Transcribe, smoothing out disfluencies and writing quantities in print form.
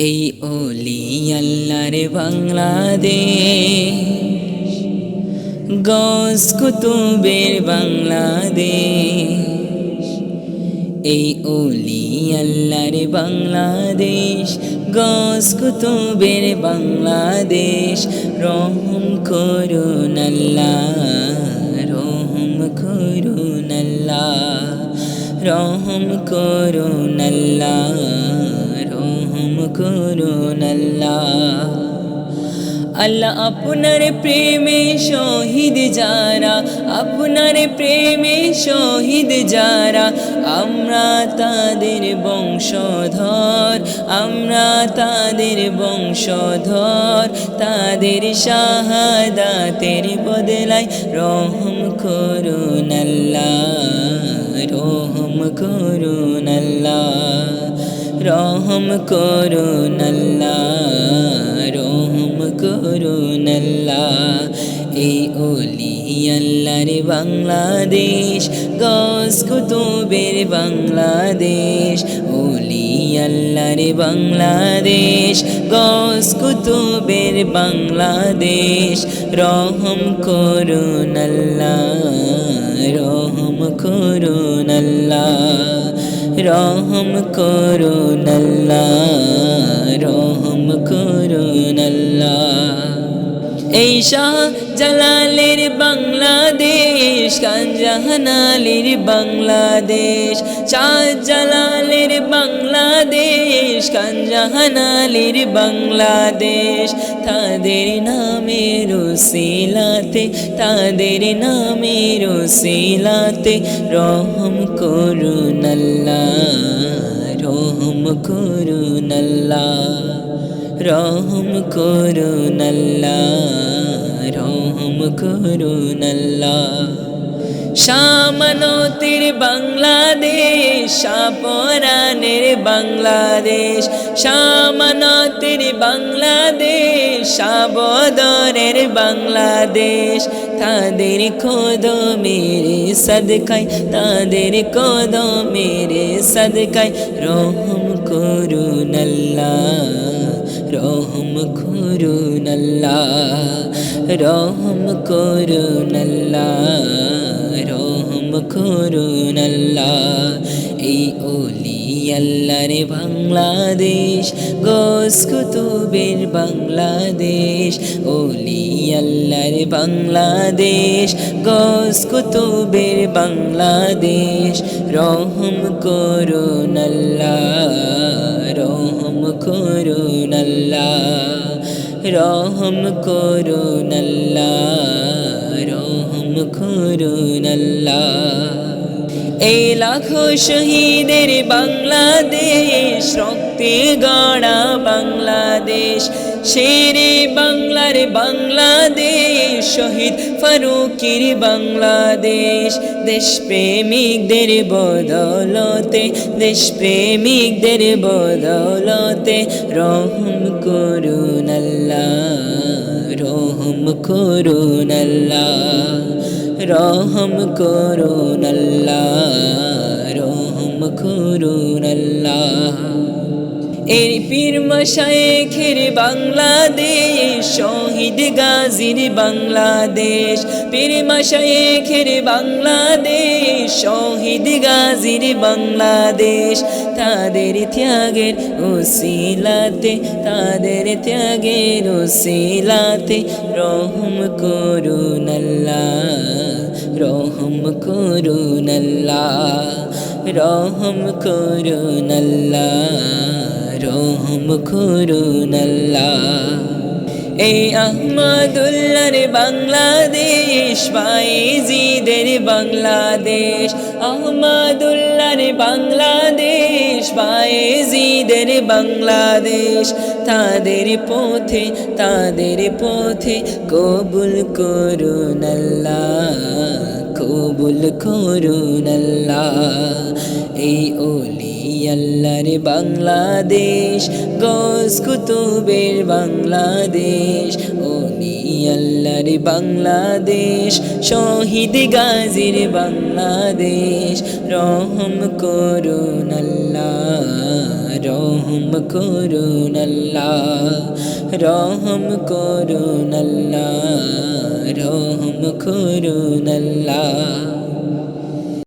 এই ওলি আল্লাহর বাংলাদেশ, গস কুতুবের বাংলাদেশ। এই ওলি আল্লাহর বাংলাদেশ, গস কুতুবের বাংলাদেশ। রহম করুন আল্লাহ, রহম করুন আল্লাহ, রহম করুন আল্লাহ, রহম করুন আল্লাহ। আল্লাহ আপনার প্রেমে শহীদ যারা, আপনার প্রেমে শহীদ যারা, আমরা তাদের বংশধর, আমরা তাদের বংশধর। তাদের শাহাদাতের বদলায় রহম করুন আল্লাহ, রহম করুন আল্লাহ, রহম করুন আল্লাহ, রহম করুন আল্লাহ। এই ওলি আল্লাহর বাংলাদেশ, গস কুতুবের বাংলাদেশ। ওলি আল্লাহর বাংলাদেশ, গস কুতুবের বাংলাদেশ। রহম করুন আল্লাহ, রহম করুন আল্লাহ, রহম করুন আল্লাহ, রহম করুন আল্লাহ। এই শাহ জালালের বাংলাদেশ, খানজাহান আলীর বাংলাদেশ। শাহ জালালের বাংলাদেশ, খানজাহান আলীর বাংলাদেশ। তাদের নামের উসিলাতে, তাদের নামের উসিলাতে রহম করুন আল্লাহ, রহম করুন আল্লাহ, রহম করুন আল্লাহ, রহম করুন আল্লাহ। শামানতের বাংলাদেশ, শাহপরানের বাংলাদেশ। শামানতের বাংলাদেশ, শাহবদরের বাংলাদেশ। তাদের কদমের সদকায়, তাদের কদমের সদকায় রহম করুন আল্লাহ, রহম করুন আল্লাহ, রহম করুন আল্লাহ, রহম করুন আল্লাহ। এই ওলি আল্লাহর বাংলাদেশ, গস কুতুবের বাংলাদেশ। ওলি আল্লাহর বাংলাদেশ, গস কুতুবের বাংলাদেশ। রহম করুন আল্লাহ, রহম করুন আল্লাহ, রহম করুন আল্লাহ, রহম করুন আল্লাহ। এই লাখো শহীদের বাংলাদেশ, রক্তে গড়া বাংলাদেশ। শেরে বাংলার বাংলাদেশ, শহীদ ফারুকের বাংলাদেশ। দেশপ্রেমিকদের বদৌলতে, দেশপ্রেমিকদের বদৌলতে রহম করুন আল্লাহ, রহম করুন আল্লাহ, রহম করুন আল্লাহ, রহম করুন আল্লাহ। এর পীর মাশায়েখের বাংলাদেশ, শহীদ গাজীর বাংলাদেশ। পীর মাশায়েখের বাংলাদেশ, শহীদ গাজীর বাংলাদেশ। তাদের ত্যাগের উসিলাতে, তাদের ত্যাগের উসিলাতে রহম করুন আল্লাহ, রহম করুন আল্লাহ, রহম করুন আল্লাহ, রহম করুন আল্লাহ। এই আহমদুল্লাহর বাংলাদেশ, বায়েজিদের বাংলাদেশ। আহমদুল্লাহর বাংলাদেশ, বায়েজিদের বাংলাদেশ। তাদের পথে, তাদের পথে কবুল করুন আল্লাহ, কবুল করুন আল্লাহ। এই ওলি আল্লাহর বাংলাদেশ, গস কুতুবের বাংলাদেশ। ওলি আল্লাহর বাংলাদেশ, শহীদ গাজীর বাংলাদেশ। রহম করুন আল্লাহ, রহম রহম করুন আল্লাহ, রহম করুন আল্লাহ, রহম করুন আল্লাহ।